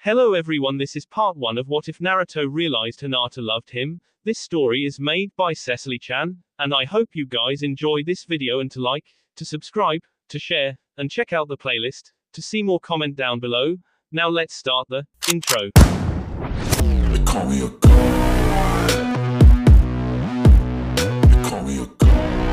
Hello everyone, this is part 1 of What If Naruto Realized Hinata Loved Him. This story is made by Cecily-Chan, and I hope you guys enjoy this video and to like, to subscribe, to share, and check out the playlist, to see more comment down below. Now let's start the intro. They call me a god. They call me a god.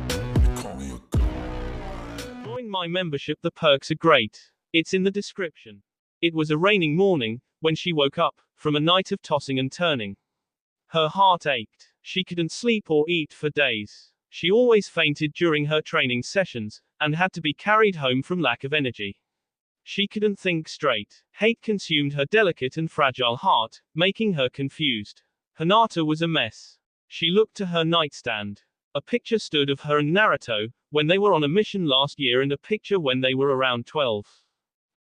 They call me a god. Join my membership, the perks are great. It's in the description. It was a raining morning when she woke up from a night of tossing and turning. Her heart ached. She couldn't sleep or eat for days. She always fainted during her training sessions and had to be carried home from lack of energy. She couldn't think straight. Hate consumed her delicate and fragile heart, making her confused. Hinata was a mess. She looked to her nightstand. A picture stood of her and Naruto when they were on a mission last year, and a picture when they were around 12.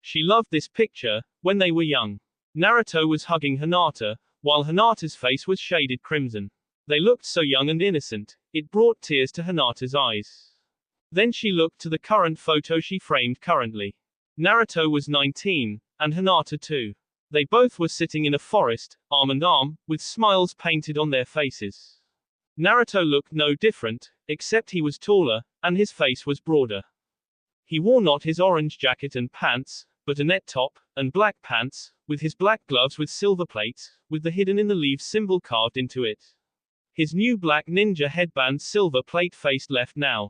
She loved this picture when they were young. Naruto was hugging Hinata, while Hinata's face was shaded crimson. They looked so young and innocent, it brought tears to Hinata's eyes. Then she looked to the current photo she framed currently. Naruto was 19, and Hinata too. They both were sitting in a forest, arm in arm, with smiles painted on their faces. Naruto looked no different, except he was taller, and his face was broader. He wore not his orange jacket and pants, but a net top, and black pants, with his black gloves with silver plates, with the hidden in the leaves symbol carved into it. His new black ninja headband silver plate faced left now.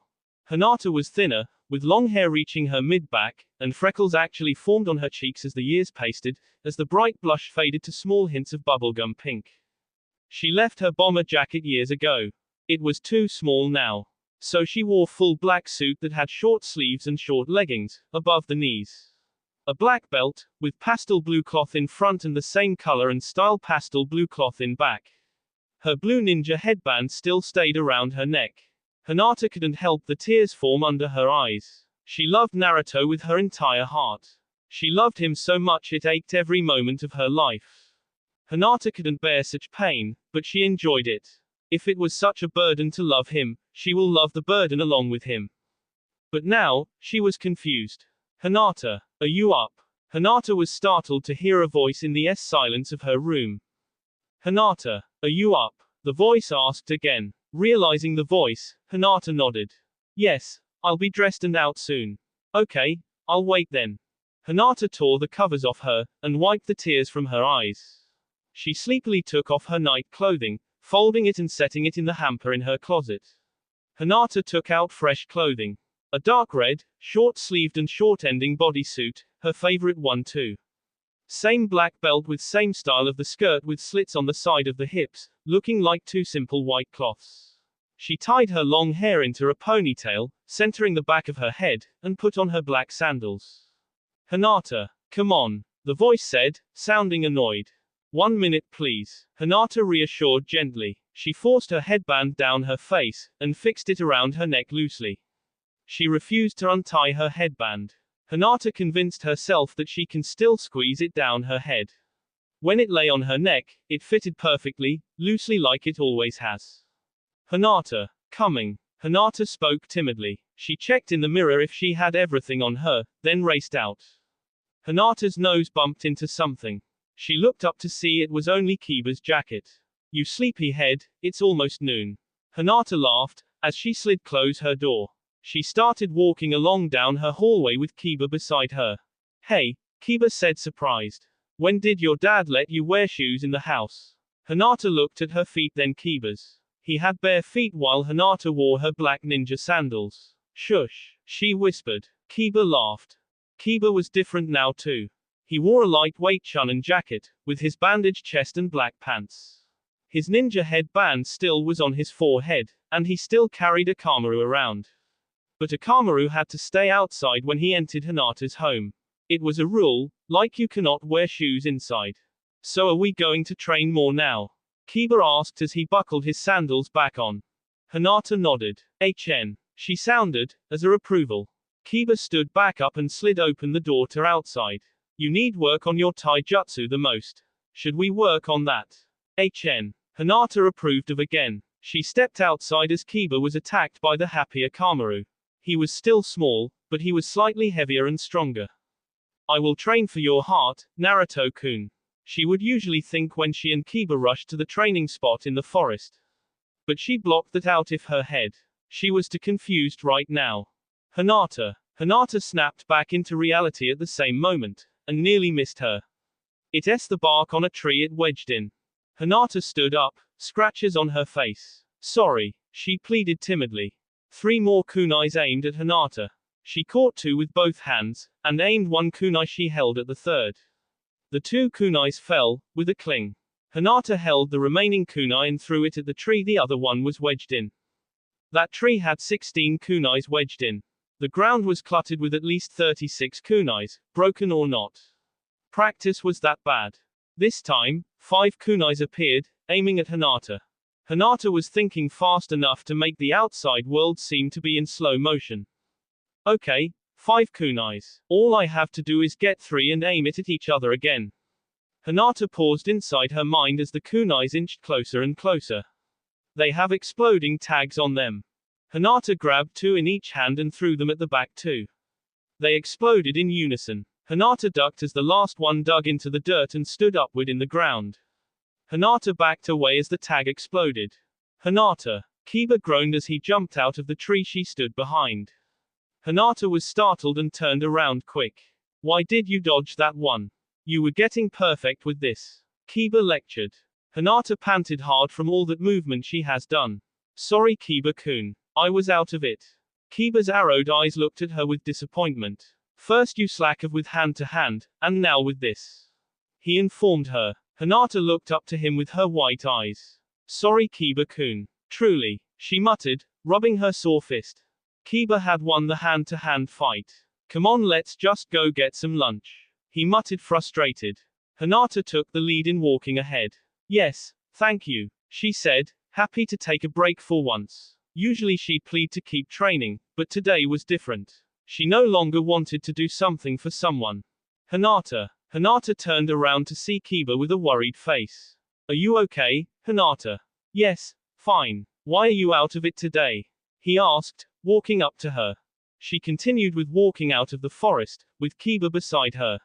Hinata was thinner, with long hair reaching her mid-back, and freckles actually formed on her cheeks as the years pasted, as the bright blush faded to small hints of bubblegum pink. She left her bomber jacket years ago. It was too small now. So she wore full black suit that had short sleeves and short leggings, above the knees. A black belt, with pastel blue cloth in front and the same color and style pastel blue cloth in back. Her blue ninja headband still stayed around her neck. Hinata couldn't help the tears form under her eyes. She loved Naruto with her entire heart. She loved him so much it ached every moment of her life. Hinata couldn't bear such pain, but she enjoyed it. If it was such a burden to love him, she will love the burden along with him. But now, she was confused. Hinata, are you up? Hinata was startled to hear a voice in the silence of her room. Hinata, are you up? The voice asked again. Realizing the voice, Hinata nodded. Yes, I'll be dressed and out soon. Okay, I'll wait then. Hinata tore the covers off her, and wiped the tears from her eyes. She sleepily took off her night clothing, folding it and setting it in the hamper in her closet. Hinata took out fresh clothing. A dark red, short-sleeved and short-ending bodysuit, her favorite one too. Same black belt with same style of the skirt with slits on the side of the hips, looking like two simple white cloths. She tied her long hair into a ponytail, centering the back of her head, and put on her black sandals. Hinata, come on, the voice said, sounding annoyed. 1 minute please, Hinata reassured gently. She forced her headband down her face, and fixed it around her neck loosely. She refused to untie her headband. Hinata convinced herself that she can still squeeze it down her head. When it lay on her neck, it fitted perfectly, loosely like it always has. Hinata, coming. Hinata spoke timidly. She checked in the mirror if she had everything on her, then raced out. Hinata's nose bumped into something. She looked up to see it was only Kiba's jacket. You sleepyhead, it's almost noon. Hinata laughed, as she slid close her door. She started walking along down her hallway with Kiba beside her. Hey, Kiba said surprised. When did your dad let you wear shoes in the house? Hinata looked at her feet then Kiba's. He had bare feet while Hinata wore her black ninja sandals. Shush, she whispered. Kiba laughed. Kiba was different now too. He wore a lightweight Chunin jacket, with his bandaged chest and black pants. His ninja headband still was on his forehead, and he still carried a Kamaru around. But a Kamaru had to stay outside when he entered Hinata's home. It was a rule, like you cannot wear shoes inside. So are we going to train more now? Kiba asked as he buckled his sandals back on. Hinata nodded. She sounded, as a approval. Kiba stood back up and slid open the door to outside. You need work on your taijutsu the most. Should we work on that? Hinata approved of again. She stepped outside as Kiba was attacked by the happier Kamaru. He was still small, but he was slightly heavier and stronger. I will train for your heart, Naruto-kun. She would usually think when she and Kiba rushed to the training spot in the forest. But she blocked that out of her head. She was too confused right now. Hinata snapped back into reality at the same moment, and nearly missed her. It's the bark on a tree it wedged in. Hinata stood up, scratches on her face. Sorry, she pleaded timidly. 3 more kunais aimed at Hinata. She caught 2 with both hands, and aimed 1 kunai she held at the third. The 2 kunais fell, with a cling. Hinata held the remaining kunai and threw it at the tree the other one was wedged in. That tree had 16 kunais wedged in. The ground was cluttered with at least 36 kunais, broken or not. Practice was that bad. This time, 5 kunais appeared, aiming at Hinata. Hinata was thinking fast enough to make the outside world seem to be in slow motion. Okay, 5 kunais. All I have to do is get 3 and aim it at each other again. Hinata paused inside her mind as the kunais inched closer and closer. They have exploding tags on them. Hinata grabbed 2 in each hand and threw them at the back too. They exploded in unison. Hinata ducked as the last one dug into the dirt and stood upward in the ground. Hinata backed away as the tag exploded. Hinata! Kiba groaned as he jumped out of the tree she stood behind. Hinata was startled and turned around quick. Why did you dodge that one? You were getting perfect with this. Kiba lectured. Hinata panted hard from all that movement she has done. Sorry Kiba-kun. I was out of it. Kiba's arrowed eyes looked at her with disappointment. First you slacked with hand to hand, and now with this. He informed her. Hinata looked up to him with her white eyes. Sorry Kiba-kun. Truly, she muttered, rubbing her sore fist. Kiba had won the hand-to-hand fight. Come on, let's just go get some lunch. He muttered frustrated. Hinata took the lead in walking ahead. Yes, thank you, she said, happy to take a break for once. Usually she'd plead to keep training, but today was different. She no longer wanted to do something for someone. Hinata turned around to see Kiba with a worried face. Are you okay, Hinata? Yes, fine. Why are you out of it today? He asked, walking up to her. She continued with walking out of the forest, with Kiba beside her.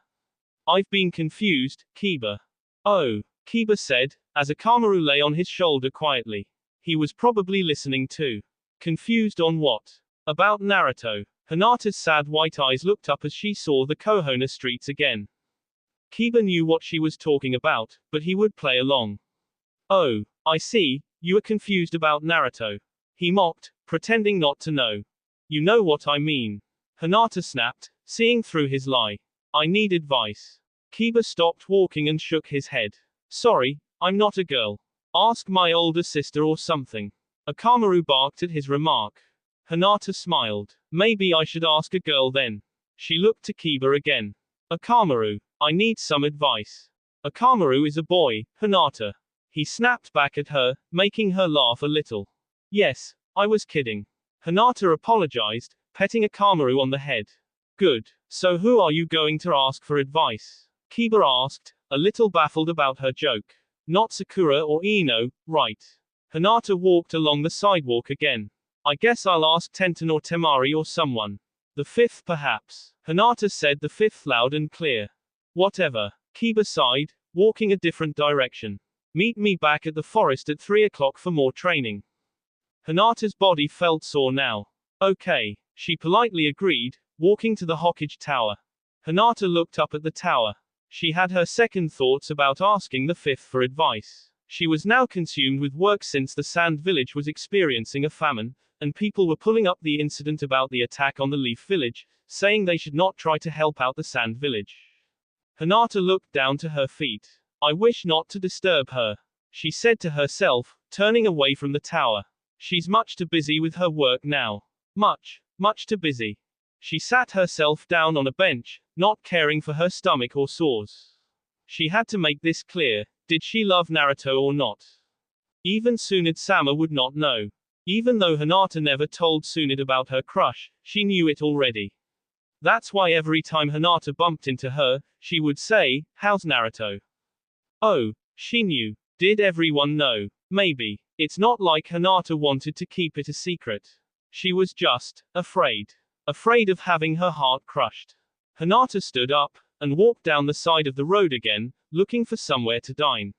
I've been confused, Kiba. Oh, Kiba said, as Akamaru lay on his shoulder quietly. He was probably listening too. Confused on what? About Naruto. Hinata's sad white eyes looked up as she saw the Konoha streets again. Kiba knew what she was talking about, but he would play along. Oh, I see, you are confused about Naruto. He mocked, pretending not to know. You know what I mean. Hinata snapped, seeing through his lie. I need advice. Kiba stopped walking and shook his head. Sorry, I'm not a girl. Ask my older sister or something. Akamaru barked at his remark. Hinata smiled. Maybe I should ask a girl then. She looked to Kiba again. Akamaru, I need some advice. Akamaru is a boy, Hinata. He snapped back at her, making her laugh a little. Yes, I was kidding. Hinata apologized, petting Akamaru on the head. Good. So who are you going to ask for advice? Kiba asked, a little baffled about her joke. Not Sakura or Ino, right? Hinata walked along the sidewalk again. I guess I'll ask Tenten or Temari or someone. The 5th perhaps. Hinata said the 5th loud and clear. Whatever. Kiba sighed, walking a different direction. Meet me back at the forest at 3 o'clock for more training. Hinata's body felt sore now. Okay. She politely agreed, walking to the Hokage Tower. Hinata looked up at the tower. She had her second thoughts about asking the 5th for advice. She was now consumed with work since the Sand Village was experiencing a famine, and people were pulling up the incident about the attack on the Leaf Village, saying they should not try to help out the Sand Village. Hinata looked down to her feet. I wish not to disturb her, she said to herself, turning away from the tower. She's much too busy with her work now. Much too busy. She sat herself down on a bench, not caring for her stomach or sores. She had to make this clear. Did she love Naruto or not? Even Tsunade-sama would not know. Even though Hinata never told Tsunade about her crush, she knew it already. That's why every time Hinata bumped into her, she would say, how's Naruto? Oh, she knew. Did everyone know? Maybe. It's not like Hinata wanted to keep it a secret. She was just afraid. Afraid of having her heart crushed. Hinata stood up, and walked down the side of the road again, looking for somewhere to dine.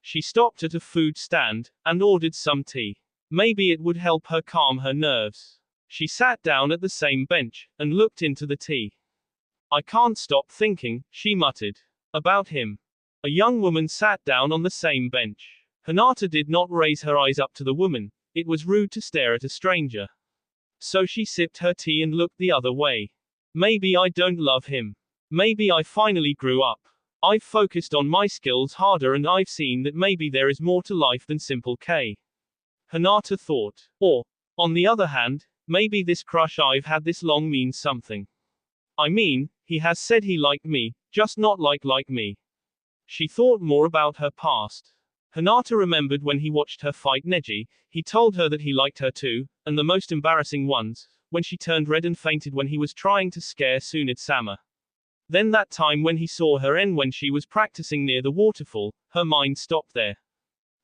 She stopped at a food stand, and ordered some tea. Maybe it would help her calm her nerves. She sat down at the same bench, and looked into the tea. I can't stop thinking, she muttered. About him. A young woman sat down on the same bench. Hinata did not raise her eyes up to the woman. It was rude to stare at a stranger. So she sipped her tea and looked the other way. Maybe I don't love him. Maybe I finally grew up. I've focused on my skills harder and I've seen that maybe there is more to life than simple K. Hinata thought. Or, on the other hand, maybe this crush I've had this long means something. I mean, he has said he liked me, just not like me. She thought more about her past. Hinata remembered when he watched her fight Neji, he told her that he liked her too, and the most embarrassing ones, when she turned red and fainted when he was trying to scare Tsunade-sama. Then that time when he saw her and when she was practicing near the waterfall, her mind stopped there.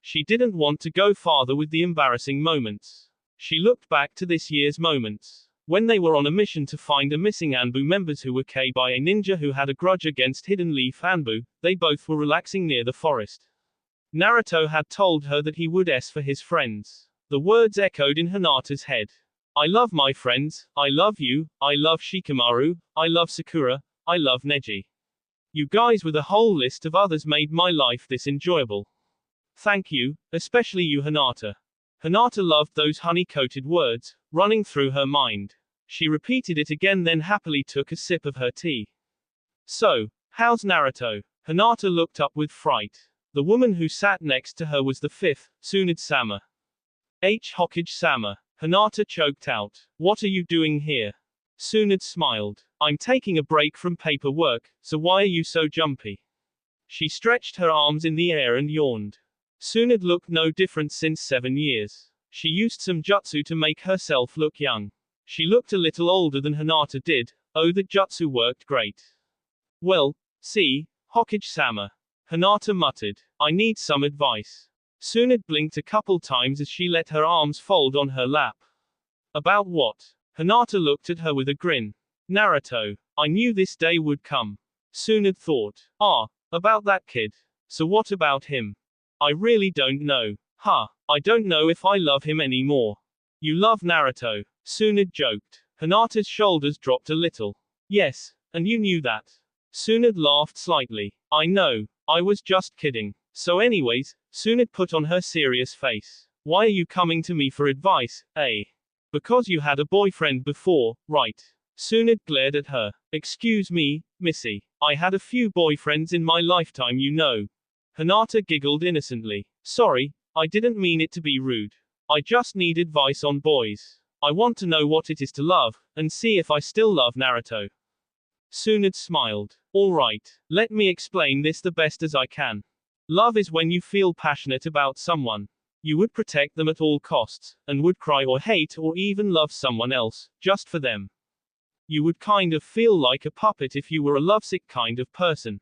She didn't want to go farther with the embarrassing moments. She looked back to this year's moments. When they were on a mission to find a missing Anbu members who were killed by a ninja who had a grudge against Hidden Leaf Anbu, they both were relaxing near the forest. Naruto had told her that he would S for his friends. The words echoed in Hinata's head. I love my friends, I love you, I love Shikamaru, I love Sakura, I love Neji. You guys with a whole list of others made my life this enjoyable. Thank you, especially you Hinata. Hinata loved those honey-coated words, running through her mind. She repeated it again then happily took a sip of her tea. So, how's Naruto? Hinata looked up with fright. The woman who sat next to her was the fifth, Tsunade-sama. Hokage-sama. Hinata choked out. What are you doing here? Tsunade smiled. I'm taking a break from paperwork, so why are you so jumpy? She stretched her arms in the air and yawned. Tsunade looked no different since 7 years. She used some jutsu to make herself look young. She looked a little older than Hinata did. Oh, that jutsu worked great. Well, see, Hokage-sama. Hinata muttered. I need some advice. Tsunade blinked a couple times as she let her arms fold on her lap. About what? Hinata looked at her with a grin. Naruto. I knew this day would come. Tsunade thought. Ah, about that kid. So what about him? I really don't know. Huh. I don't know if I love him anymore. You love Naruto. Tsunade joked. Hinata's shoulders dropped a little. Yes, and you knew that. Tsunade laughed slightly. I know. I was just kidding. So anyways, Tsunade put on her serious face. Why are you coming to me for advice, eh? Because you had a boyfriend before, right? Tsunade glared at her. Excuse me, missy. I had a few boyfriends in my lifetime you know. Hinata giggled innocently. Sorry, I didn't mean it to be rude. I just need advice on boys. I want to know what it is to love, and see if I still love Naruto. Tsunade smiled. Alright, let me explain this the best as I can. Love is when you feel passionate about someone. You would protect them at all costs, and would cry or hate or even love someone else, just for them. You would kind of feel like a puppet if you were a lovesick kind of person.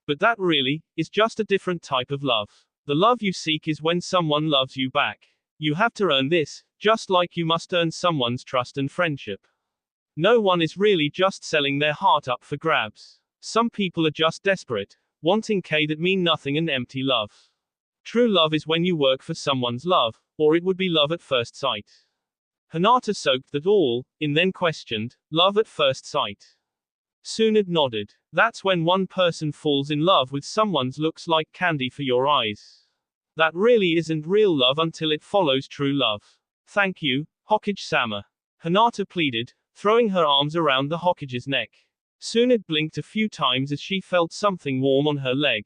But that really is just a different type of love. The love you seek is when someone loves you back. You have to earn this, just like you must earn someone's trust and friendship. No one is really just selling their heart up for grabs. Some people are just desperate, wanting that mean nothing and empty love. True love is when you work for someone's love, or it would be love at first sight. Hinata soaked that all, in then questioned, love at first sight. Tsunade nodded. That's when one person falls in love with someone's looks like candy for your eyes. That really isn't real love until it follows true love. Thank you, Hokage-sama. Hinata pleaded, throwing her arms around the Hokage's neck. Tsunade blinked a few times as she felt something warm on her leg.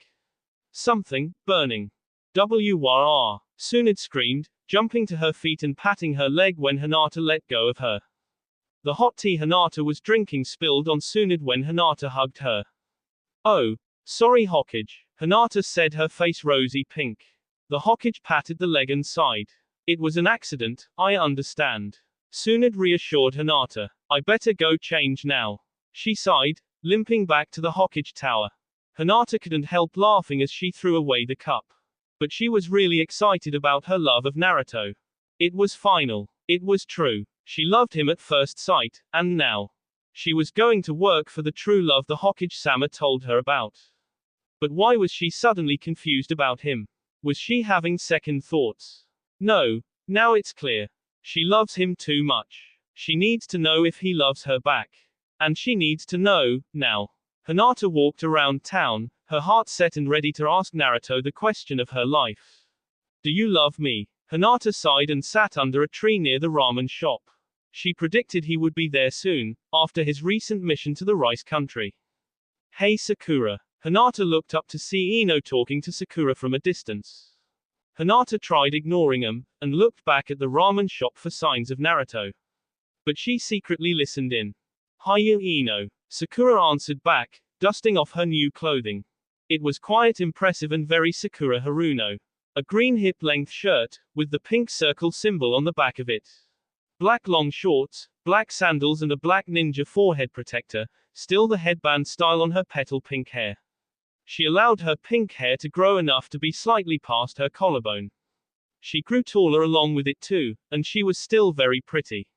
Something, burning. WRR. Tsunade screamed, jumping to her feet and patting her leg when Hinata let go of her. The hot tea Hinata was drinking spilled on Tsunade when Hinata hugged her. Oh, sorry Hokage. Hinata said, her face rosy pink. The Hokage patted the leg and sighed. It was an accident, I understand. Tsunade reassured Hinata. I better go change now. She sighed, limping back to the Hokage tower. Hinata couldn't help laughing as she threw away the cup. But she was really excited about her love of Naruto. It was final. It was true. She loved him at first sight, and now. She was going to work for the true love the Hokage-sama told her about. But why was she suddenly confused about him? Was she having second thoughts? No. Now it's clear. She loves him too much. She needs to know if he loves her back. And she needs to know, now. Hinata walked around town, her heart set and ready to ask Naruto the question of her life. Do you love me? Hinata sighed and sat under a tree near the ramen shop. She predicted he would be there soon, after his recent mission to the rice country. Hey Sakura. Hinata looked up to see Ino talking to Sakura from a distance. Hinata tried ignoring him, and looked back at the ramen shop for signs of Naruto. But she secretly listened in. Hiya Ino. Sakura answered back, dusting off her new clothing. It was quite impressive and very Sakura Haruno. A green hip-length shirt, with the pink circle symbol on the back of it. Black long shorts, black sandals and a black ninja forehead protector, still the headband style on her petal pink hair. She allowed her pink hair to grow enough to be slightly past her collarbone. She grew taller along with it too, and she was still very pretty.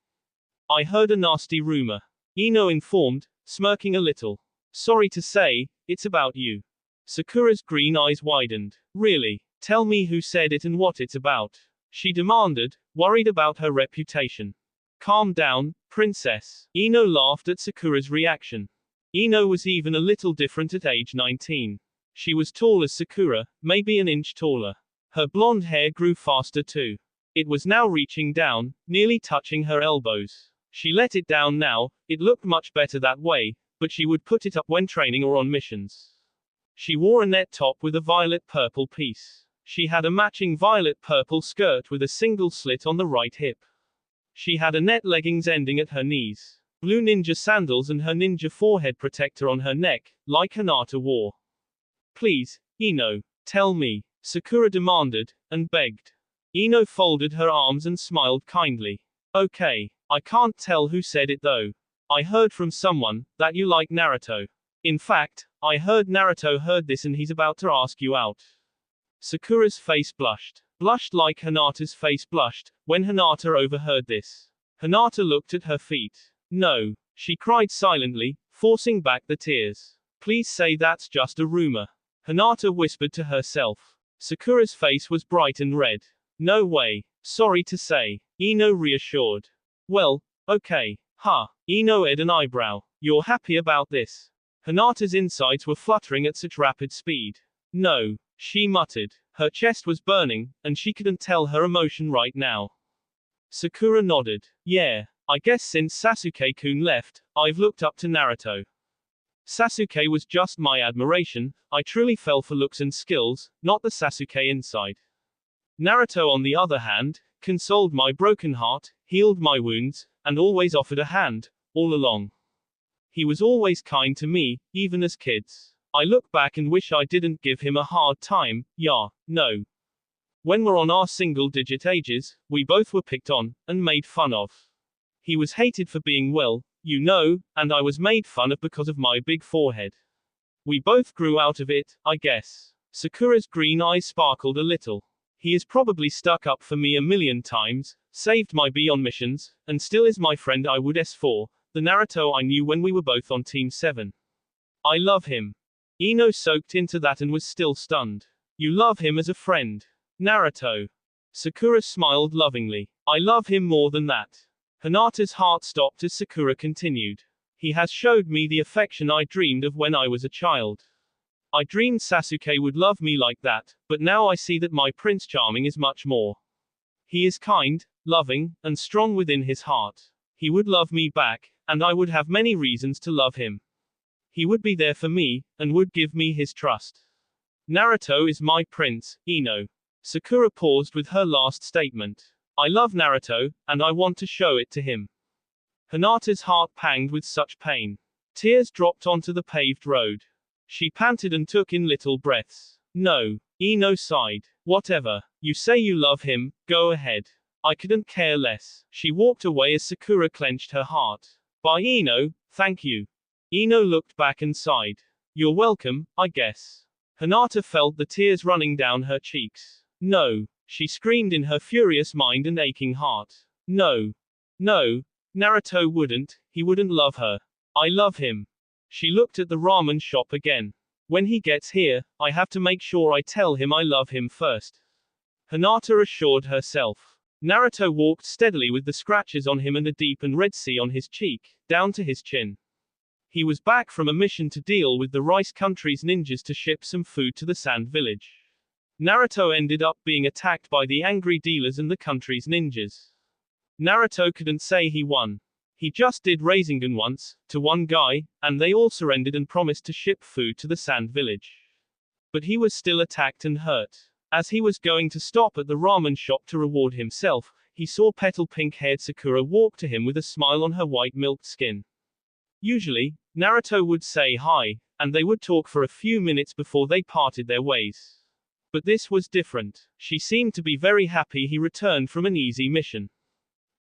I heard a nasty rumor. Ino informed, smirking a little. Sorry to say, it's about you. Sakura's green eyes widened. Really? Tell me who said it and what it's about. She demanded, worried about her reputation. Calm down, princess. Ino laughed at Sakura's reaction. Ino was even a little different at age 19. She was tall as Sakura, maybe an inch taller. Her blonde hair grew faster too. It was now reaching down, nearly touching her elbows. She let it down now, it looked much better that way, but she would put it up when training or on missions. She wore a net top with a violet-purple piece. She had a matching violet-purple skirt with a single slit on the right hip. She had a net leggings ending at her knees. Blue ninja sandals and her ninja forehead protector on her neck, like Hinata wore. Please, Ino, tell me, Sakura demanded, and begged. Ino folded her arms and smiled kindly. Okay, I can't tell who said it though. I heard from someone, that you like Naruto. In fact, I heard Naruto heard this and he's about to ask you out. Sakura's face blushed. Blushed like Hinata's face blushed, when Hinata overheard this. Hinata looked at her feet. No. She cried silently, forcing back the tears. Please say that's just a rumor. Hinata whispered to herself. Sakura's face was bright and red. No way. Sorry to say. Ino reassured. Well, okay. Ha. Ino ed an eyebrow. You're happy about this? Hinata's insides were fluttering at such rapid speed. No. She muttered. Her chest was burning, and she couldn't tell her emotion right now. Sakura nodded. Yeah. I guess since Sasuke-kun left, I've looked up to Naruto. Sasuke was just my admiration, I truly fell for looks and skills, not the Sasuke inside. Naruto on the other hand, consoled my broken heart, healed my wounds, and always offered a hand, all along. He was always kind to me, even as kids. I look back and wish I didn't give him a hard time, yeah, no. When we're on our single-digit ages, we both were picked on, and made fun of. He was hated for being well, you know, and I was made fun of because of my big forehead. We both grew out of it, I guess. Sakura's green eyes sparkled a little. He is probably stuck up for me a million times, saved my B on missions, and still is my friend I would S4, the Naruto I knew when we were both on Team 7. I love him. Ino soaked into that and was still stunned. You love him as a friend. Naruto. Sakura smiled lovingly. I love him more than that. Hinata's heart stopped as Sakura continued. He has showed me the affection I dreamed of when I was a child. I dreamed Sasuke would love me like that, but now I see that my Prince Charming is much more. He is kind, loving, and strong within his heart. He would love me back, and I would have many reasons to love him. He would be there for me, and would give me his trust. Naruto is my prince, Ino. Sakura paused with her last statement. I love Naruto, and I want to show it to him. Hinata's heart panged with such pain. Tears dropped onto the paved road. She panted and took in little breaths. No. Ino sighed. Whatever. You say you love him, go ahead. I couldn't care less. She walked away as Sakura clenched her heart. Bye Ino, thank you. Ino looked back and sighed. You're welcome, I guess. Hinata felt the tears running down her cheeks. No. She screamed in her furious mind and aching heart. No. No. Naruto wouldn't, he wouldn't love her. I love him. She looked at the ramen shop again. When he gets here, I have to make sure I tell him I love him first. Hinata assured herself. Naruto walked steadily with the scratches on him and a deep and red sea on his cheek, down to his chin. He was back from a mission to deal with the Rice Country's ninjas to ship some food to the Sand Village. Naruto ended up being attacked by the angry dealers and the country's ninjas. Naruto couldn't say he won. He just did Rasengan once, to one guy, and they all surrendered and promised to ship food to the Sand Village. But he was still attacked and hurt. As he was going to stop at the ramen shop to reward himself, he saw petal pink-haired Sakura walk to him with a smile on her white milked skin. Usually, Naruto would say hi, and they would talk for a few minutes before they parted their ways. But this was different. She seemed to be very happy he returned from an easy mission.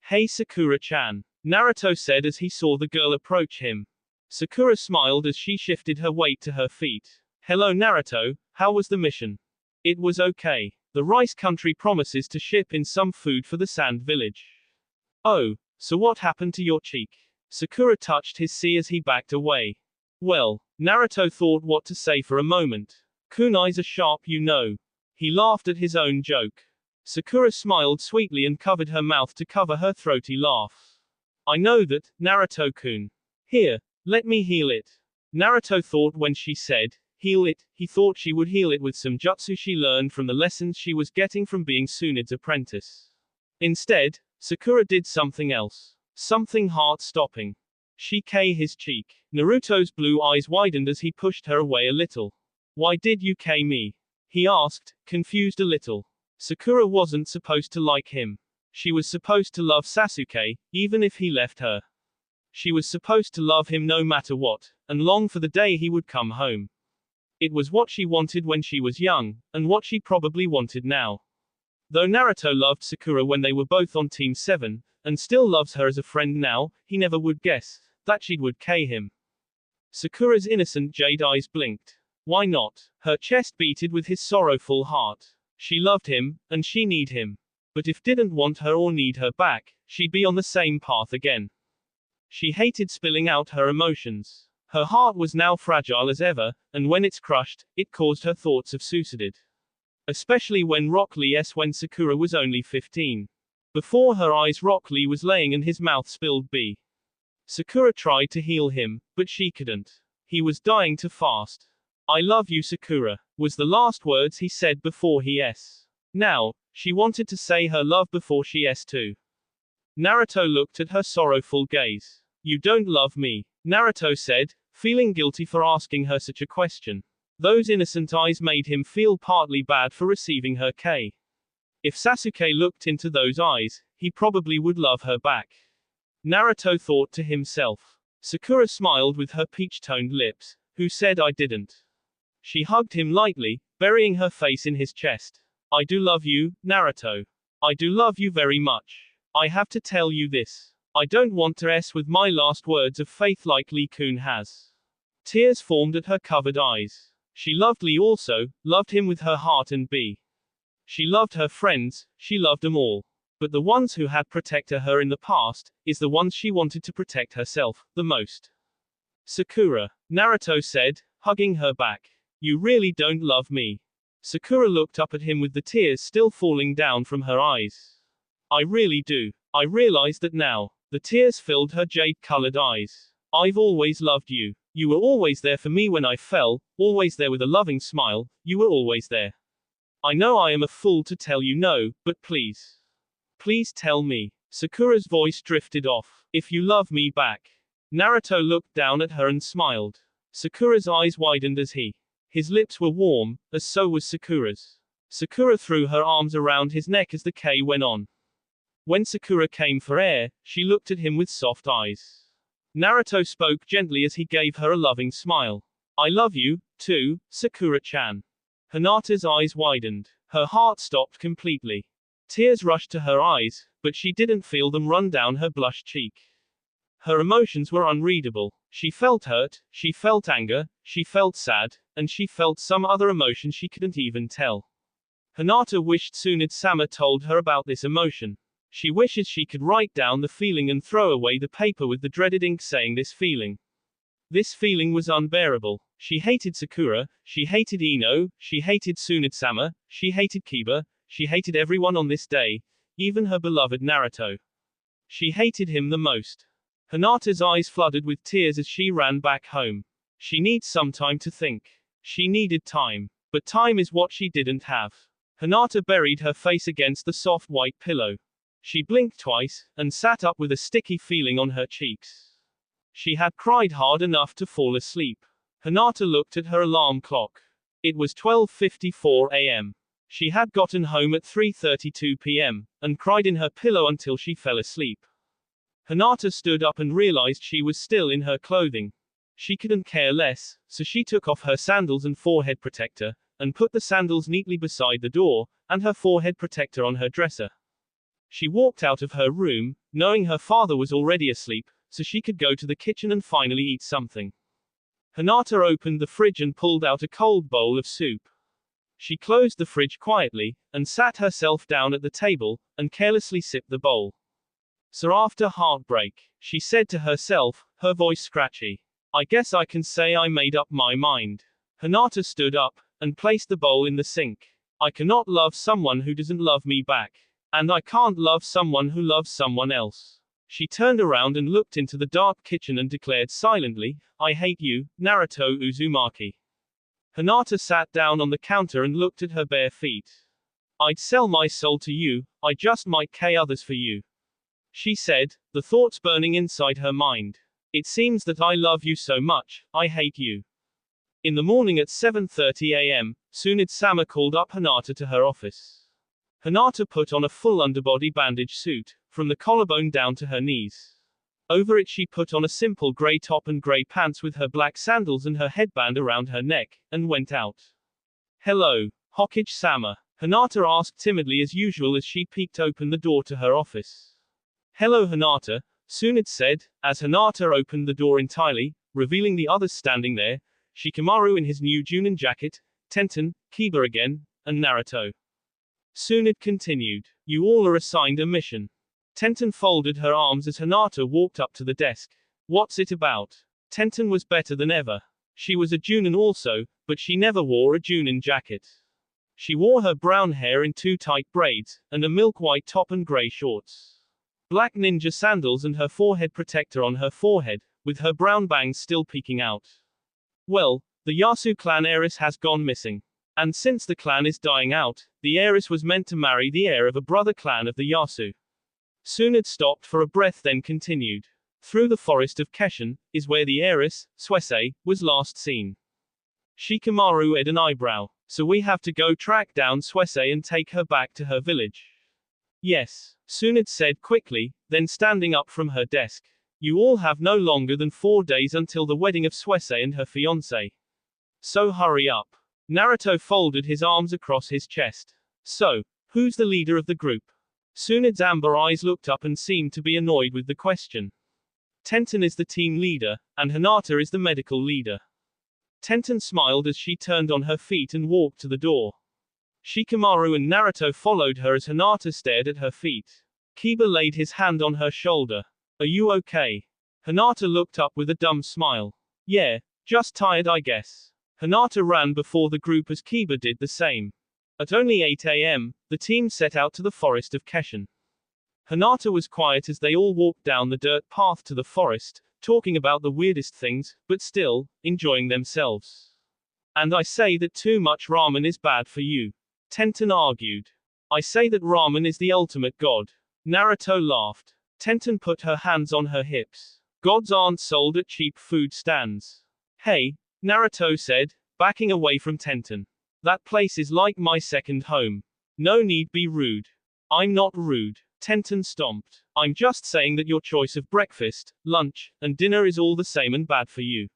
Hey Sakura-chan, Naruto said as he saw the girl approach him. Sakura smiled as she shifted her weight to her feet. Hello Naruto, how was the mission? It was okay. The Rice Country promises to ship in some food for the Sand Village. Oh, so what happened to your cheek? Sakura touched his sea as he backed away. Well, Naruto thought what to say for a moment. Kunai's are sharp, you know. He laughed at his own joke. Sakura smiled sweetly and covered her mouth to cover her throaty laugh. I know that, Naruto-kun. Here, let me heal it. Naruto thought when she said, heal it, he thought she would heal it with some jutsu she learned from the lessons she was getting from being Tsunade's apprentice. Instead, Sakura did something else. Something heart-stopping. She K his cheek. Naruto's blue eyes widened as he pushed her away a little. Why did you K me? He asked, confused a little. Sakura wasn't supposed to like him. She was supposed to love Sasuke, even if he left her. She was supposed to love him no matter what, and long for the day he would come home. It was what she wanted when she was young, and what she probably wanted now. Though Naruto loved Sakura when they were both on Team 7, and still loves her as a friend now, he never would guess that she would K him. Sakura's innocent jade eyes blinked. Why not? Her chest beated with his sorrowful heart. She loved him, and she need him. But if didn't want her or need her back, she'd be on the same path again. She hated spilling out her emotions. Her heart was now fragile as ever, and when it's crushed, it caused her thoughts of suicide. Especially when Rock Lee's when Sakura was only 15. Before her eyes Rock Lee was laying and his mouth spilled B. Sakura tried to heal him, but she couldn't. He was dying too fast. I love you Sakura, was the last words he said before he s. Now, she wanted to say her love before she s too. Naruto looked at her sorrowful gaze. You don't love me, Naruto said, feeling guilty for asking her such a question. Those innocent eyes made him feel partly bad for receiving her K. If Sasuke looked into those eyes, he probably would love her back. Naruto thought to himself. Sakura smiled with her peach-toned lips. Who said I didn't? She hugged him lightly, burying her face in his chest. I do love you, Naruto. I do love you very much. I have to tell you this. I don't want to s with my last words of faith like Lee-kun has. Tears formed at her covered eyes. She loved Lee also, loved him with her heart and B. She loved her friends, she loved them all. But the ones who had protected her in the past, is the ones she wanted to protect herself, the most. Sakura, Naruto said, hugging her back. You really don't love me. Sakura looked up at him with the tears still falling down from her eyes. I really do. I realize that now. The tears filled her jade-colored eyes. I've always loved you. You were always there for me when I fell, always there with a loving smile, you were always there. I know I am a fool to tell you no, but please. Please tell me. Sakura's voice drifted off. If you love me back. Naruto looked down at her and smiled. Sakura's eyes widened as he. His lips were warm, as so was Sakura's. Sakura threw her arms around his neck as the K went on. When Sakura came for air, she looked at him with soft eyes. Naruto spoke gently as he gave her a loving smile. I love you, too, Sakura-chan. Hinata's eyes widened. Her heart stopped completely. Tears rushed to her eyes, but she didn't feel them run down her blushed cheek. Her emotions were unreadable. She felt hurt, she felt anger, she felt sad, and she felt some other emotion she couldn't even tell. Hinata wished Tsunade-sama told her about this emotion. She wishes she could write down the feeling and throw away the paper with the dreaded ink saying this feeling. This feeling was unbearable. She hated Sakura, she hated Ino, she hated Tsunade-sama, she hated Kiba, she hated everyone on this day, even her beloved Naruto. She hated him the most. Hinata's eyes flooded with tears as she ran back home. She needs some time to think. She needed time. But time is what she didn't have. Hinata buried her face against the soft white pillow. She blinked twice, and sat up with a sticky feeling on her cheeks. She had cried hard enough to fall asleep. Hinata looked at her alarm clock. It was 12:54 a.m. She had gotten home at 3:32 p.m., and cried in her pillow until she fell asleep. Hinata stood up and realized she was still in her clothing. She couldn't care less, so she took off her sandals and forehead protector, and put the sandals neatly beside the door, and her forehead protector on her dresser. She walked out of her room, knowing her father was already asleep, so she could go to the kitchen and finally eat something. Hinata opened the fridge and pulled out a cold bowl of soup. She closed the fridge quietly, and sat herself down at the table, and carelessly sipped the bowl. So after heartbreak, she said to herself, her voice scratchy, I guess I can say I made up my mind. Hinata stood up, and placed the bowl in the sink. I cannot love someone who doesn't love me back. And I can't love someone who loves someone else. She turned around and looked into the dark kitchen and declared silently, I hate you, Naruto Uzumaki. Hinata sat down on the counter and looked at her bare feet. I'd sell my soul to you, I just might kill others for you. She said, the thoughts burning inside her mind. It seems that I love you so much, I hate you. In the morning at 7:30 a.m., Tsunade-sama called up Hinata to her office. Hinata put on a full underbody bandage suit, from the collarbone down to her knees. Over it she put on a simple grey top and grey pants with her black sandals and her headband around her neck, and went out. Hello, Hokage-sama, Hinata asked timidly as usual as she peeked open the door to her office. Hello Hinata, Tsunade said, as Hinata opened the door entirely, revealing the others standing there, Shikamaru in his new Junin jacket, Tenten, Kiba again, and Naruto. Tsunade continued, you all are assigned a mission. Tenten folded her arms as Hinata walked up to the desk. What's it about? Tenten was better than ever. She was a Junin also, but she never wore a Junin jacket. She wore her brown hair in two tight braids, and a milk-white top and grey shorts. Black ninja sandals and her forehead protector on her forehead, with her brown bangs still peeking out. Well, the Yasu clan heiress has gone missing. And since the clan is dying out, the heiress was meant to marry the heir of a brother clan of the Yasu. Tsunade stopped for a breath then continued. Through the forest of Kesen, is where the heiress, Suese, was last seen. Shikamaru had an eyebrow. So we have to go track down Suese and take her back to her village. Yes, Tsunade said quickly, then standing up from her desk. You all have no longer than 4 days until the wedding of Suese and her fiancé. So hurry up. Naruto folded his arms across his chest. So, who's the leader of the group? Tsunade's amber eyes looked up and seemed to be annoyed with the question. Tenten is the team leader, and Hinata is the medical leader. Tenten smiled as she turned on her feet and walked to the door. Shikamaru and Naruto followed her as Hinata stared at her feet. Kiba laid his hand on her shoulder. Are you okay? Hinata looked up with a dumb smile. Yeah, just tired I guess. Hinata ran before the group as Kiba did the same. At only 8 a.m., the team set out to the forest of Kesen. Hinata was quiet as they all walked down the dirt path to the forest, talking about the weirdest things, but still, enjoying themselves. And I say that too much ramen is bad for you. Tenten argued. I say that ramen is the ultimate god. Naruto laughed. Tenten put her hands on her hips. Gods aren't sold at cheap food stands. Hey, Naruto said, backing away from Tenten. That place is like my second home. No need be rude. I'm not rude. Tenten stomped. I'm just saying that your choice of breakfast, lunch, and dinner is all the same and bad for you.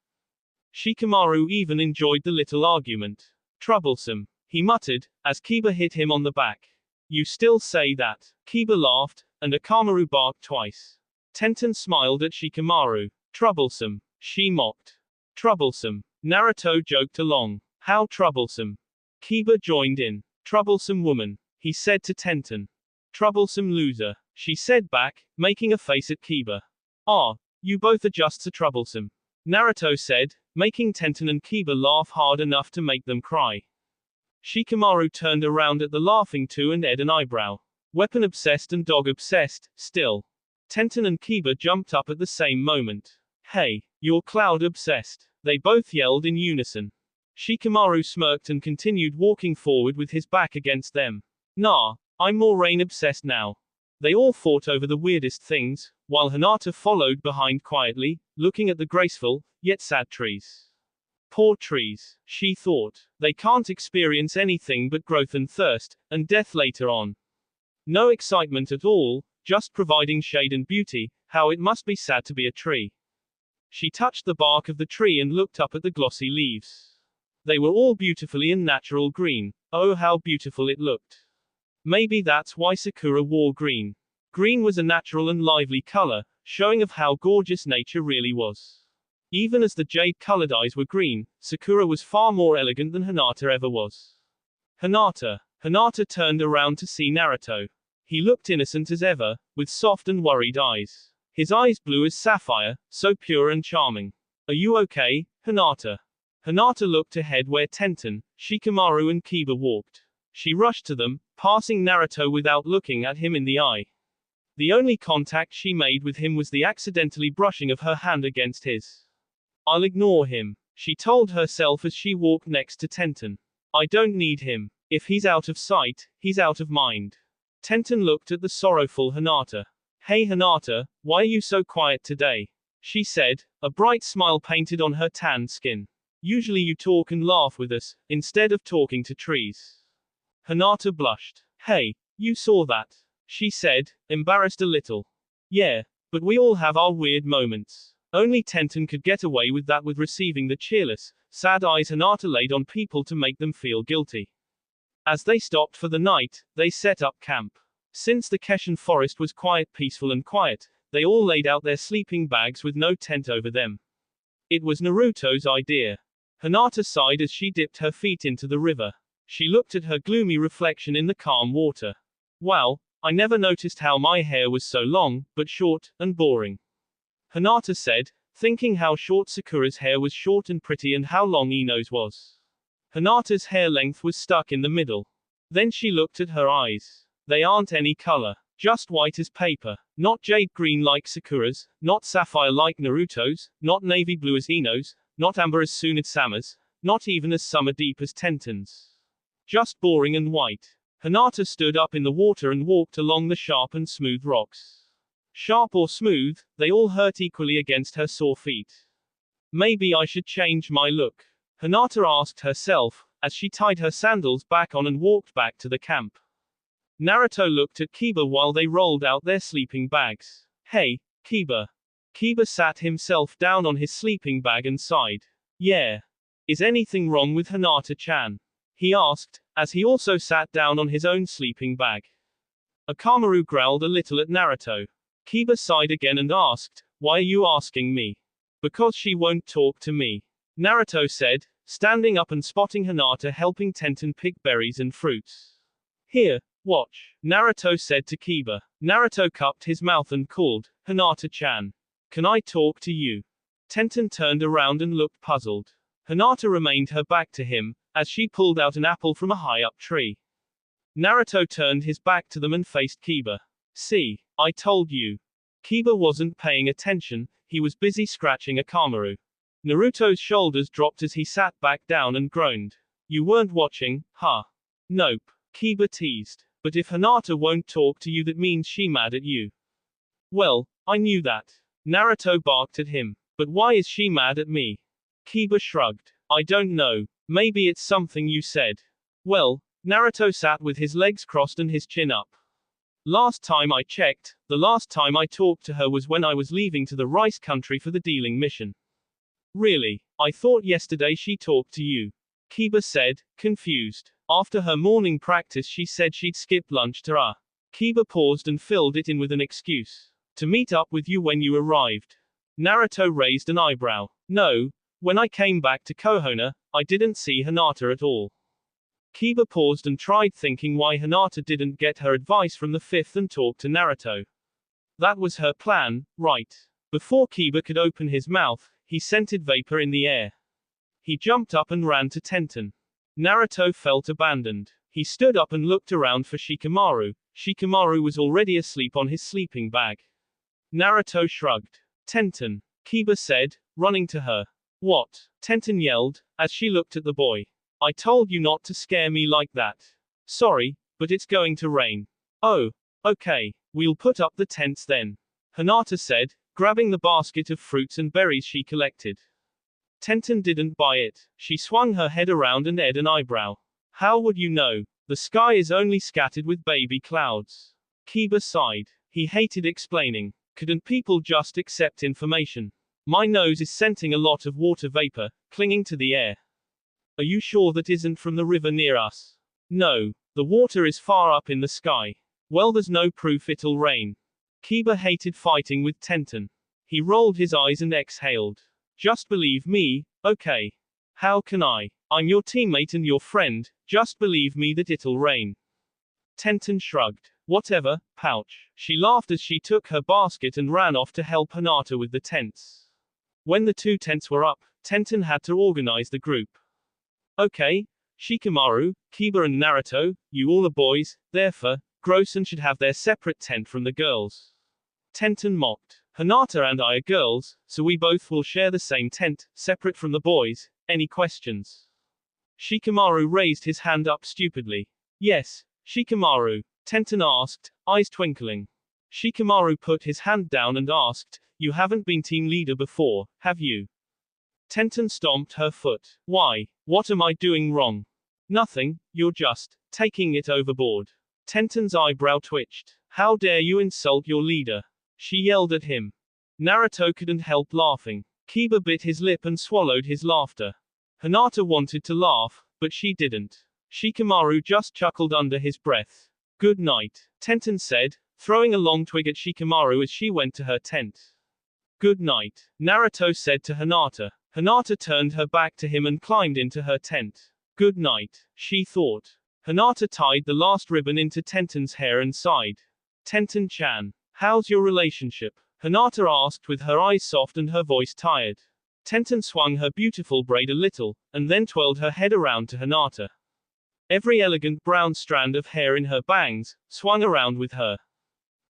Shikamaru even enjoyed the little argument. Troublesome, he muttered, as Kiba hit him on the back. You still say that? Kiba laughed, and Akamaru barked twice. Tenten smiled at Shikamaru. Troublesome, she mocked. Troublesome. Naruto joked along. How troublesome? Kiba joined in. Troublesome woman, he said to Tenten. Troublesome loser, she said back, making a face at Kiba. Ah, you both are just so troublesome. Naruto said, making Tenten and Kiba laugh hard enough to make them cry. Shikamaru turned around at the laughing two and ed an eyebrow. Weapon obsessed and dog obsessed, still. Tenten and Kiba jumped up at the same moment. Hey, you're cloud obsessed, they both yelled in unison. Shikamaru smirked and continued walking forward with his back against them. Nah, I'm more rain obsessed now. They all fought over the weirdest things, while Hinata followed behind quietly, looking at the graceful, yet sad trees. Poor trees, she thought. They can't experience anything but growth and thirst, and death later on. No excitement at all, just providing shade and beauty. How it must be sad to be a tree. She touched the bark of the tree and looked up at the glossy leaves. They were all beautifully and natural green. Oh, how beautiful it looked. Maybe that's why Sakura wore green. Green was a natural and lively color, showing of how gorgeous nature really was. Even as the jade-colored eyes were green, Sakura was far more elegant than Hinata ever was. Hinata. Hinata turned around to see Naruto. He looked innocent as ever, with soft and worried eyes. His eyes blue as sapphire, so pure and charming. Are you okay, Hinata? Hinata looked ahead where Tenten, Shikamaru and Kiba walked. She rushed to them, passing Naruto without looking at him in the eye. The only contact she made with him was the accidentally brushing of her hand against his. I'll ignore him, she told herself as she walked next to Tenten. I don't need him. If he's out of sight, he's out of mind. Tenten looked at the sorrowful Hinata. Hey Hinata, why are you so quiet today? She said, a bright smile painted on her tanned skin. Usually you talk and laugh with us, instead of talking to trees. Hinata blushed. Hey, you saw that? She said, embarrassed a little. Yeah, but we all have our weird moments. Only Tenten could get away with that, with receiving the cheerless, sad eyes Hinata laid on people to make them feel guilty. As they stopped for the night, they set up camp. Since the Kesen forest was quite peaceful and quiet, they all laid out their sleeping bags with no tent over them. It was Naruto's idea. Hinata sighed as she dipped her feet into the river. She looked at her gloomy reflection in the calm water. Wow, I never noticed how my hair was so long, but short, and boring. Hinata said, thinking how short Sakura's hair was short and pretty and how long Ino's was. Hinata's hair length was stuck in the middle. Then she looked at her eyes. They aren't any color. Just white as paper. Not jade green like Sakura's, not sapphire like Naruto's, not navy blue as Ino's, not amber as Tsunade-sama's, not even as summer deep as Tenten's. Just boring and white. Hinata stood up in the water and walked along the sharp and smooth rocks. Sharp or smooth, they all hurt equally against her sore feet. Maybe I should change my look, Hinata asked herself, as she tied her sandals back on and walked back to the camp. Naruto looked at Kiba while they rolled out their sleeping bags. Hey, Kiba. Kiba sat himself down on his sleeping bag and sighed. Yeah. Is anything wrong with Hinata-chan? He asked, as he also sat down on his own sleeping bag. Akamaru growled a little at Naruto. Kiba sighed again and asked, why are you asking me? Because she won't talk to me. Naruto said, standing up and spotting Hinata helping Tenten pick berries and fruits. Here, watch, Naruto said to Kiba. Naruto cupped his mouth and called, Hinata-chan. Can I talk to you? Tenten turned around and looked puzzled. Hinata remained her back to him, as she pulled out an apple from a high-up tree. Naruto turned his back to them and faced Kiba. See, I told you. Kiba wasn't paying attention, he was busy scratching Akamaru. Naruto's shoulders dropped as he sat back down and groaned. You weren't watching, huh? Nope, Kiba teased. But if Hinata won't talk to you, that means she mad at you. Well, I knew that. Naruto barked at him. But why is she mad at me? Kiba shrugged. I don't know. Maybe it's something you said. Well, Naruto sat with his legs crossed and his chin up. Last time I checked, the last time I talked to her was when I was leaving to the rice country for the dealing mission. Really? I thought yesterday she talked to you. Kiba said, confused. After her morning practice she said she'd skip lunch to Kiba paused and filled it in with an excuse. To meet up with you when you arrived. Naruto raised an eyebrow. No, when I came back to Konoha, I didn't see Hinata at all. Kiba paused and tried thinking why Hinata didn't get her advice from the fifth and talk to Naruto. That was her plan, right? Before Kiba could open his mouth, he scented vapor in the air. He jumped up and ran to Tenten. Naruto felt abandoned. He stood up and looked around for Shikamaru. Shikamaru was already asleep on his sleeping bag. Naruto shrugged. Tenten, Kiba said, running to her. What? Tenten yelled, as she looked at the boy. I told you not to scare me like that. Sorry, but it's going to rain. Oh, okay, we'll put up the tents then. Hinata said, grabbing the basket of fruits and berries she collected. Tenten didn't buy it. She swung her head around and aired an eyebrow. How would you know? The sky is only scattered with baby clouds. Kiba sighed. He hated explaining. Couldn't people just accept information? My nose is scenting a lot of water vapor, clinging to the air. Are you sure that isn't from the river near us? No, the water is far up in the sky. Well, there's no proof it'll rain. Kiba hated fighting with Tenten. He rolled his eyes and exhaled. Just believe me, okay? How can I? I'm your teammate and your friend, just believe me that it'll rain. Tenten shrugged. Whatever, pouch. She laughed as she took her basket and ran off to help Hinata with the tents. When the 2 tents were up, Tenten had to organize the group. Okay, Shikamaru, Kiba and Naruto, you all are boys, therefore, gross and should have their separate tent from the girls. Tenten mocked. Hinata and I are girls, so we both will share the same tent, separate from the boys. Any questions? Shikamaru raised his hand up stupidly. Yes, Shikamaru, Tenten asked, eyes twinkling. Shikamaru put his hand down and asked, you haven't been team leader before, have you? Tenten stomped her foot. Why? What am I doing wrong? Nothing, you're just taking it overboard. Tenten's eyebrow twitched. How dare you insult your leader? She yelled at him. Naruto couldn't help laughing. Kiba bit his lip and swallowed his laughter. Hinata wanted to laugh, but she didn't. Shikamaru just chuckled under his breath. Good night, Tenten said, throwing a long twig at Shikamaru as she went to her tent. Good night, Naruto said to Hinata. Hinata turned her back to him and climbed into her tent. Good night, she thought. Hinata tied the last ribbon into Tenten's hair and sighed. Tenten-chan, how's your relationship? Hinata asked with her eyes soft and her voice tired. Tenten swung her beautiful braid a little, and then twirled her head around to Hinata. Every elegant brown strand of hair in her bangs swung around with her.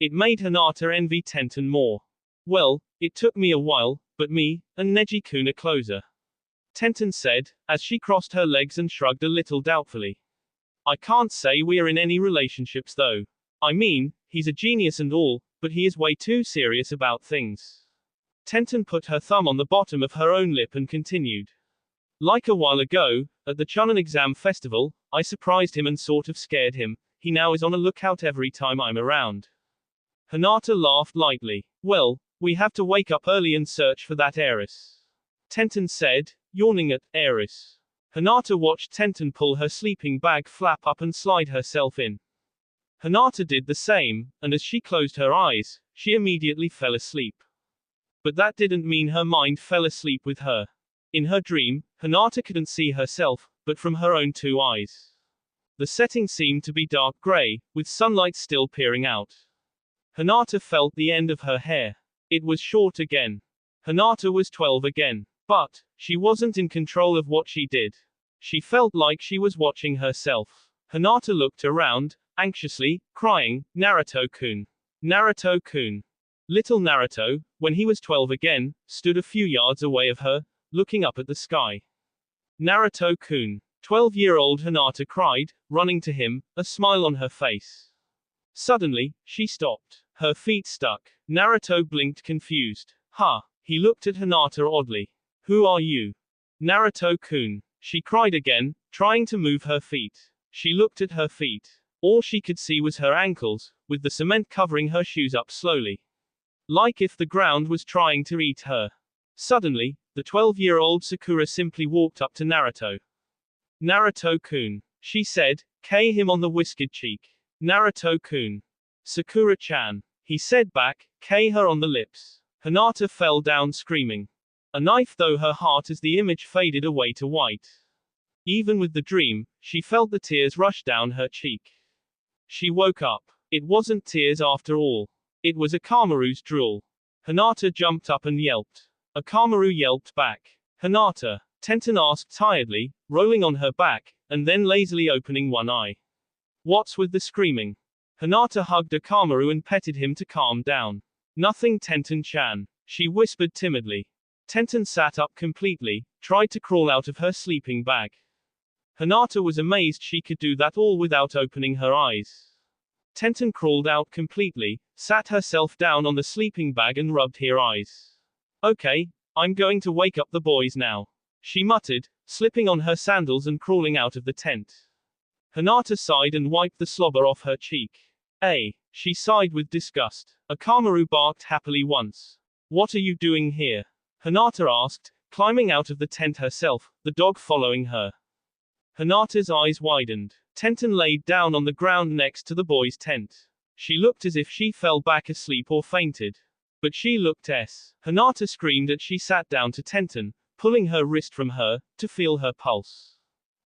It made Hinata envy Tenten more. Well, it took me a while, but me and Neji-kun are closer. Tenten said, as she crossed her legs and shrugged a little doubtfully. I can't say we're in any relationships though. I mean, he's a genius and all, but he is way too serious about things. Tenten put her thumb on the bottom of her own lip and continued. Like a while ago, at the Chunin exam festival, I surprised him and sort of scared him. He now is on a lookout every time I'm around. Hinata laughed lightly. Well, we have to wake up early and search for that heiress. Tenten said, yawning at heiress. Hinata watched Tenten pull her sleeping bag flap up and slide herself in. Hinata did the same, and as she closed her eyes, she immediately fell asleep. But that didn't mean her mind fell asleep with her. In her dream, Hinata couldn't see herself, but from her own 2 eyes. The setting seemed to be dark gray, with sunlight still peering out. Hinata felt the end of her hair. It was short again. Hinata was 12 again. But, she wasn't in control of what she did. She felt like she was watching herself. Hinata looked around, anxiously, crying, Naruto-kun. Naruto-kun. Little Naruto, when he was 12 again, stood a few yards away of her, looking up at the sky. Naruto-kun. 12-year-old Hinata cried, running to him, a smile on her face. Suddenly, she stopped. Her feet stuck. Naruto blinked confused. Ha! He looked at Hinata oddly. Who are you? Naruto-kun. She cried again, trying to move her feet. She looked at her feet. All she could see was her ankles, with the cement covering her shoes up slowly. Like if the ground was trying to eat her. Suddenly, the 12-year-old Sakura simply walked up to Naruto. Naruto-kun. She said, K him on the whiskered cheek. Naruto-kun. Sakura-chan. He said back, K her on the lips. Hinata fell down screaming. A knife though her heart as the image faded away to white. Even with the dream, she felt the tears rush down her cheek. She woke up. It wasn't tears after all. It was Akamaru's drool. Hinata jumped up and yelped. Akamaru yelped back. Hinata, Tenten asked tiredly, rolling on her back, and then lazily opening one eye. What's with the screaming? Hinata hugged Akamaru and petted him to calm down. Nothing, Tenten-chan, she whispered timidly. Tenten sat up completely, tried to crawl out of her sleeping bag. Hinata was amazed she could do that all without opening her eyes. Tenten crawled out completely, sat herself down on the sleeping bag and rubbed her eyes. Okay, I'm going to wake up the boys now, she muttered, slipping on her sandals and crawling out of the tent. Hinata sighed and wiped the slobber off her cheek. She sighed with disgust. Akamaru barked happily once. What are you doing here? Hinata asked, climbing out of the tent herself, the dog following her. Hinata's eyes widened. Tenten laid down on the ground next to the boys' tent. She looked as if she fell back asleep or fainted. But she looked Hinata screamed as she sat down to Tenten, pulling her wrist from her, to feel her pulse.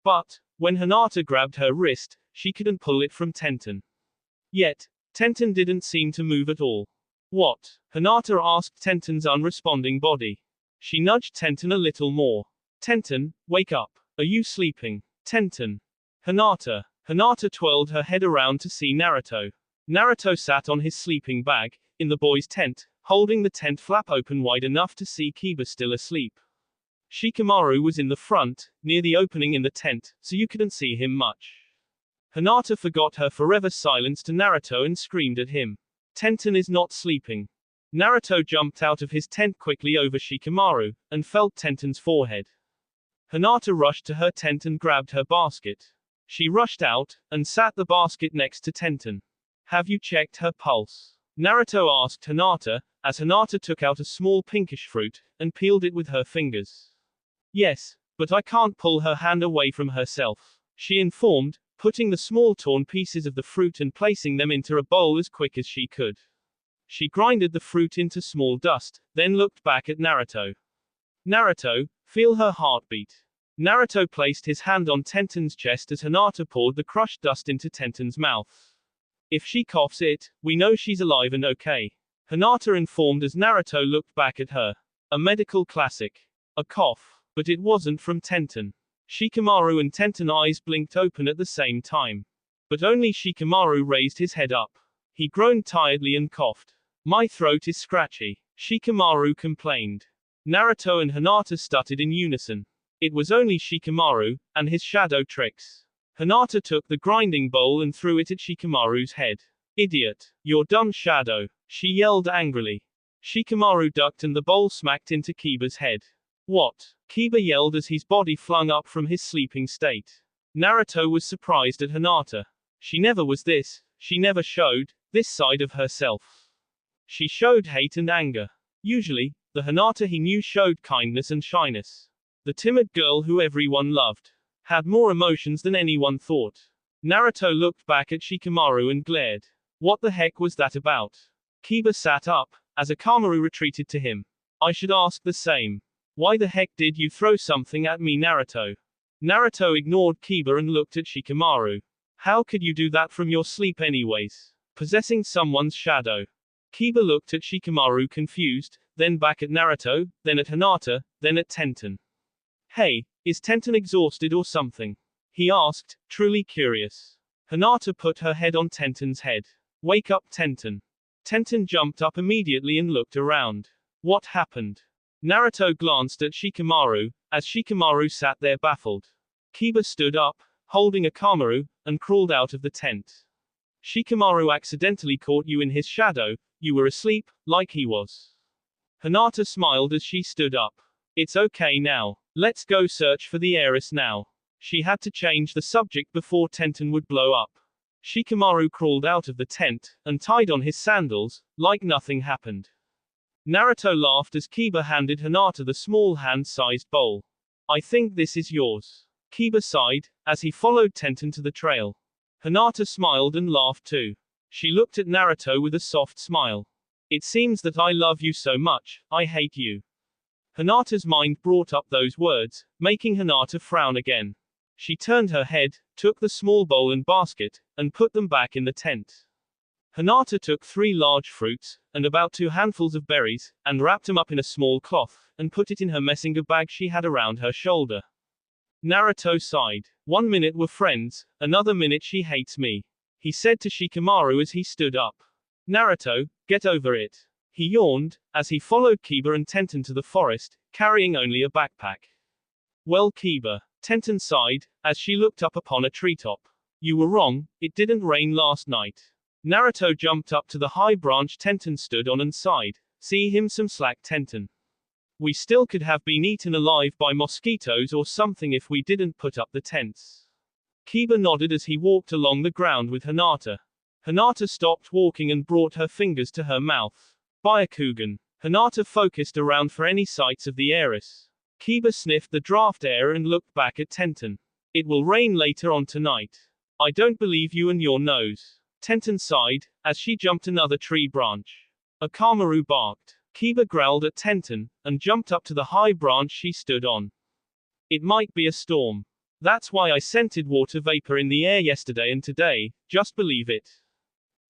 But, when Hinata grabbed her wrist, she couldn't pull it from Tenten. Yet, Tenten didn't seem to move at all. What? Hinata asked Tenten's unresponding body. She nudged Tenten a little more. Tenten, wake up. Are you sleeping? Tenten. Hinata. Hinata twirled her head around to see Naruto. Naruto sat on his sleeping bag, in the boys' tent, holding the tent flap open wide enough to see Kiba still asleep. Shikamaru was in the front, near the opening in the tent, so you couldn't see him much. Hinata forgot her forever silence to Naruto and screamed at him. Tenten is not sleeping. Naruto jumped out of his tent quickly over Shikamaru, and felt Tenten's forehead. Hinata rushed to her tent and grabbed her basket. She rushed out, and sat the basket next to Tenten. Have you checked her pulse? Naruto asked Hinata, as Hinata took out a small pinkish fruit, and peeled it with her fingers. Yes, but I can't pull her hand away from herself, she informed, putting the small torn pieces of the fruit and placing them into a bowl as quick as she could. She grinded the fruit into small dust, then looked back at Naruto. Naruto, feel her heartbeat. Naruto placed his hand on Tenten's chest as Hinata poured the crushed dust into Tenten's mouth. If she coughs we know she's alive and okay, Hinata informed as Naruto looked back at her. A medical classic. A cough. But it wasn't from Tenten. Shikamaru and Tenten eyes blinked open at the same time. But only Shikamaru raised his head up. He groaned tiredly and coughed. My throat is scratchy, Shikamaru complained. Naruto and Hinata stuttered in unison. It was only Shikamaru, and his shadow tricks. Hinata took the grinding bowl and threw it at Shikamaru's head. Idiot. Your dumb shadow, she yelled angrily. Shikamaru ducked and the bowl smacked into Kiba's head. What? Kiba yelled as his body flung up from his sleeping state. Naruto was surprised at Hinata. She never was this, she never showed this side of herself. She showed hate and anger. Usually, the Hinata he knew showed kindness and shyness. The timid girl who everyone loved had more emotions than anyone thought. Naruto looked back at Shikamaru and glared. What the heck was that about? Kiba sat up, as Akamaru retreated to him. I should ask the same. Why the heck did you throw something at me, Naruto? Naruto ignored Kiba and looked at Shikamaru. How could you do that from your sleep anyways? Possessing someone's shadow. Kiba looked at Shikamaru confused, then back at Naruto, then at Hinata, then at Tenten. Hey, is Tenten exhausted or something? He asked, truly curious. Hinata put her head on Tenten's head. Wake up, Tenten. Tenten jumped up immediately and looked around. What happened? Naruto glanced at Shikamaru, as Shikamaru sat there baffled. Kiba stood up, holding Akamaru, and crawled out of the tent. Shikamaru accidentally caught you in his shadow, you were asleep, like he was. Hinata smiled as she stood up. It's okay now. Let's go search for the heiress now. She had to change the subject before Tenten would blow up. Shikamaru crawled out of the tent, and tied on his sandals, like nothing happened. Naruto laughed as Kiba handed Hinata the small hand-sized bowl. I think this is yours. Kiba sighed, as he followed Tenten to the trail. Hinata smiled and laughed too. She looked at Naruto with a soft smile. It seems that I love you so much, I hate you. Hinata's mind brought up those words, making Hinata frown again. She turned her head, took the small bowl and basket, and put them back in the tent. Hinata took 3 large fruits, and about 2 handfuls of berries, and wrapped them up in a small cloth, and put it in her messenger bag she had around her shoulder. Naruto sighed. 1 minute we're friends, another minute she hates me, he said to Shikamaru as he stood up. Naruto, get over it. He yawned, as he followed Kiba and Tenten to the forest, carrying only a backpack. Well, Kiba, Tenten sighed, as she looked up upon a treetop. You were wrong, it didn't rain last night. Naruto jumped up to the high branch Tenten stood on and sighed. See him some slack, Tenten. We still could have been eaten alive by mosquitoes or something if we didn't put up the tents. Kiba nodded as he walked along the ground with Hinata. Hinata stopped walking and brought her fingers to her mouth. Byakugan. Hinata focused around for any sights of the heiress. Kiba sniffed the draft air and looked back at Tenten. It will rain later on tonight. I don't believe you and your nose. Tenten sighed, as she jumped another tree branch. Akamaru barked. Kiba growled at Tenten, and jumped up to the high branch she stood on. It might be a storm. That's why I scented water vapor in the air yesterday and today, just believe it.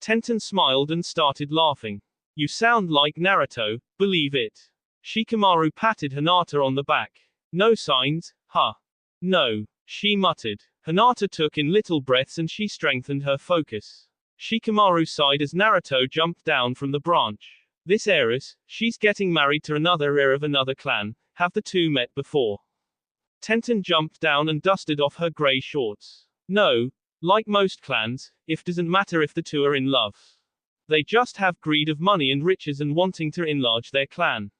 Tenten smiled and started laughing. You sound like Naruto, believe it. Shikamaru patted Hinata on the back. No signs, huh? No, she muttered. Hinata took in little breaths and she strengthened her focus. Shikamaru sighed as Naruto jumped down from the branch. This heiress, she's getting married to another heir of another clan, have the two met before? Tenten jumped down and dusted off her grey shorts. No, like most clans, it doesn't matter if the two are in love. They just have greed of money and riches and wanting to enlarge their clan.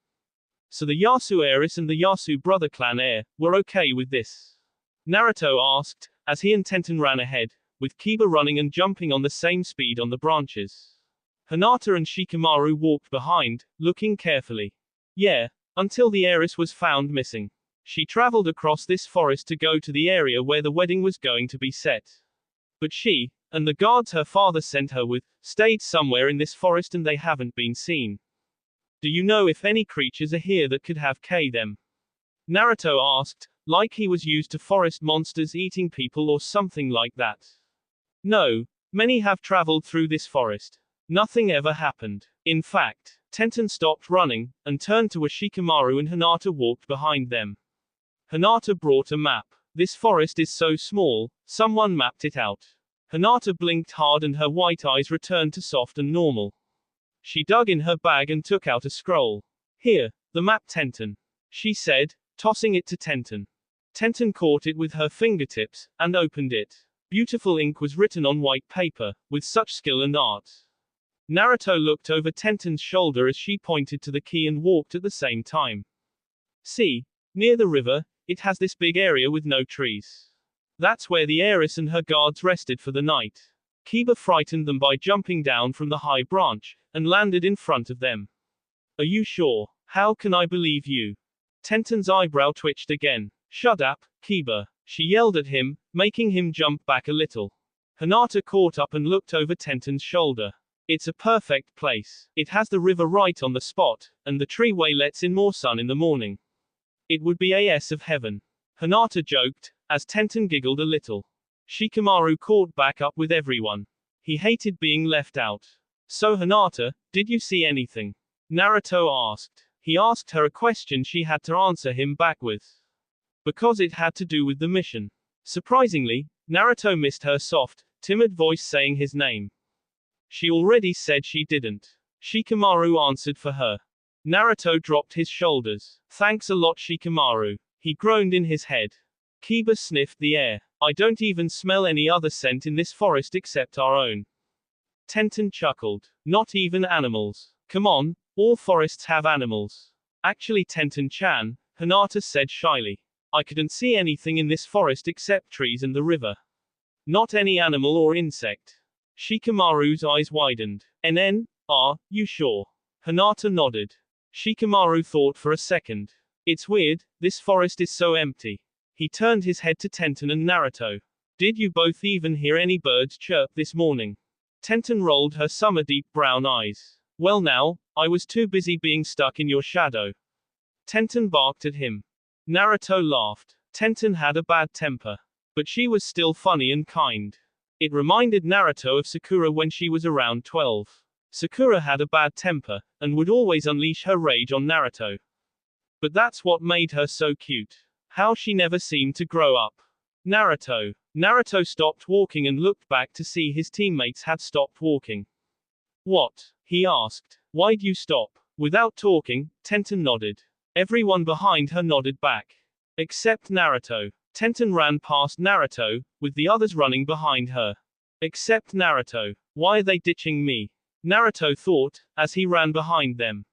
So the Yasu heiress and the Yasu brother clan heir were okay with this? Naruto asked, as he and Tenten ran ahead, with Kiba running and jumping on the same speed on the branches. Hinata and Shikamaru walked behind, looking carefully. Yeah, until the heiress was found missing. She traveled across this forest to go to the area where the wedding was going to be set. But she, and the guards her father sent her with, stayed somewhere in this forest and they haven't been seen. Do you know if any creatures are here that could have them? Naruto asked, like he was used to forest monsters eating people or something like that. No, many have traveled through this forest. Nothing ever happened. In fact, Tenten stopped running, and turned to where Shikamaru and Hinata walked behind them. Hinata brought a map. This forest is so small, someone mapped it out. Hinata blinked hard and her white eyes returned to soft and normal. She dug in her bag and took out a scroll. Here, the map, Tenten, she said, tossing it to Tenten. Tenten caught it with her fingertips, and opened it. Beautiful ink was written on white paper, with such skill and art. Naruto looked over Tenten's shoulder as she pointed to the key and walked at the same time. See, near the river, it has this big area with no trees. That's where the heiress and her guards rested for the night. Kiba frightened them by jumping down from the high branch, and landed in front of them. Are you sure? How can I believe you? Tenten's eyebrow twitched again. Shut up, Kiba, she yelled at him, making him jump back a little. Hinata caught up and looked over Tenten's shoulder. It's a perfect place. It has the river right on the spot, and the treeway lets in more sun in the morning. It would be as of heaven. Hinata joked, as Tenten giggled a little. Shikamaru caught back up with everyone. He hated being left out. So Hinata, did you see anything? Naruto asked. He asked her a question she had to answer him back with. Because it had to do with the mission. Surprisingly, Naruto missed her soft, timid voice saying his name. She already said she didn't. Shikamaru answered for her. Naruto dropped his shoulders. Thanks a lot, Shikamaru. He groaned in his head. Kiba sniffed the air. I don't even smell any other scent in this forest except our own. Tenten chuckled. Not even animals. Come on, all forests have animals. Actually, Tenten-chan, Hinata said shyly. I couldn't see anything in this forest except trees and the river. Not any animal or insect. Shikamaru's eyes widened. Are you sure? Hinata nodded. Shikamaru thought for a second. It's weird, this forest is so empty. He turned his head to Tenten and Naruto. Did you both even hear any birds chirp this morning? Tenten rolled her summer deep brown eyes. Well now, I was too busy being stuck in your shadow. Tenten barked at him. Naruto laughed. Tenten had a bad temper. But she was still funny and kind. It reminded Naruto of Sakura when she was around 12. Sakura had a bad temper, and would always unleash her rage on Naruto. But that's what made her so cute. How she never seemed to grow up. Naruto. Naruto stopped walking and looked back to see his teammates had stopped walking. What? He asked. Why'd you stop? Without talking, Tenten nodded. Everyone behind her nodded back. Except Naruto. Tenten ran past Naruto, with the others running behind her. Except Naruto. Why are they ditching me? Naruto thought, as he ran behind them.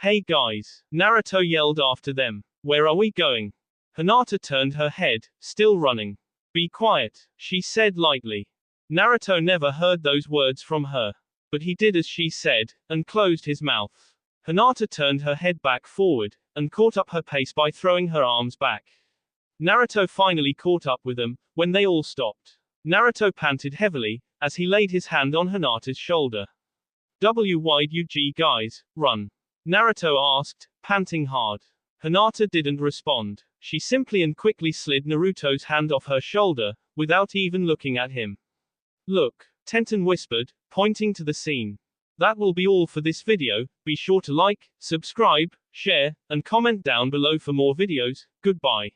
Hey guys. Naruto yelled after them. Where are we going? Hinata turned her head, still running. Be quiet, she said lightly. Naruto never heard those words from her. But he did as she said, and closed his mouth. Hinata turned her head back forward, and caught up her pace by throwing her arms back. Naruto finally caught up with them, when they all stopped. Naruto panted heavily, as he laid his hand on Hinata's shoulder. Why'd you guys run? Naruto asked, panting hard. Hinata didn't respond. She simply and quickly slid Naruto's hand off her shoulder, without even looking at him. Look, Tenten whispered, pointing to the scene. That will be all for this video. Be sure to like, subscribe, share, and comment down below for more videos. Goodbye.